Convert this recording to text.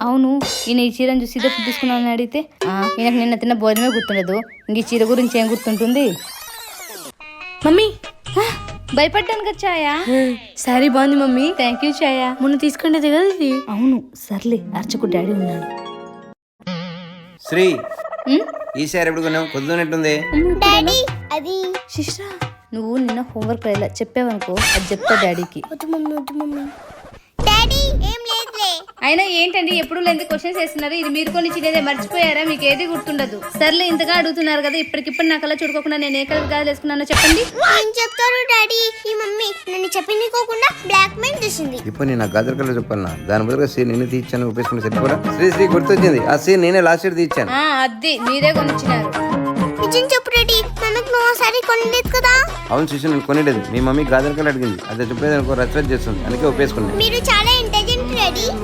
అవును, ఈయన ఈ చీరను చూసి ఇదే తీసుకున్నాను అడిగితే ఈయనకు నిన్న తిన్న భోజనమే గుర్తుండదు, ఇంక ఈ చీర గురించి ఏం గుర్తుంటుంది? మమ్మీ భయపడ్డాను కదా ఛాయా. సారీ బాగుంది మమ్మీ. థ్యాంక్ యూ ఛాయా. మొన్న తీసుకుంటేది కదా ఇది. అవును సర్లే, అర్చకు డాడీ ఉన్నాడు. శ్రీ ఈసారి ఎప్పుడు కొన్నావు? కొద్దునట్టుంది. డాడీ అది శిష్రా, నువ్వు నిన్న హోంవర్క్ రాయలా, చెప్పావనుకో అది చెప్తా డాడీకి. వద్దు మమ్మీ డాడీ ఏం లేదులే. అయినా ఏంటండి ఎప్పుడు లేని క్వశ్చన్స్ వేస్తున్నారు? ఇది మీరు కొని చిన్నదే మర్చిపోయారా? మీకు ఏది గుర్తుండదు. సర్లే, ఇంతగా అడుగుతున్నారు కదా, ఇప్పటికిప్పుడు నా కళ్ళ చూడుకోకుండా నేను ఏ కలర్ గాజులు వేసుకున్నానో చెప్పండి. ఏం చెప్తారు డాడీ? ఈ మమ్మీ నన్ను చెప్పనికోకుండా బ్లాక్ మెయిల్ చేసింది. ఇప్పుడు నేను గదర్ కలర్ చెప్పాలన్నా, దాని బదులుగా సీన్ నేను తీర్చాను, ఉపయోగించుకుని సరిపోరా? శ్రీ గుర్తొచ్చింది, ఆ సీన్ నేనే లాస్ట్ ఇయర్ తీర్చాను. అది మీరే కొనిచ్చినారు. నిజం చెప్పు డాడీ, మనకు నువ్వు ఒకసారి కొనలేదు కదా? అవును శిష్యు, నేను కొనేలేదు. మీ మమ్మీ గాజర్ కలర్ అడిగింది, అదే చెప్పేది అనుకో రచ్చ చేస్తుంది, అందుకే ఉపయోగించుకున్నాను. మీరు చాలా ఇంటెలిజెంట్ డాడీ.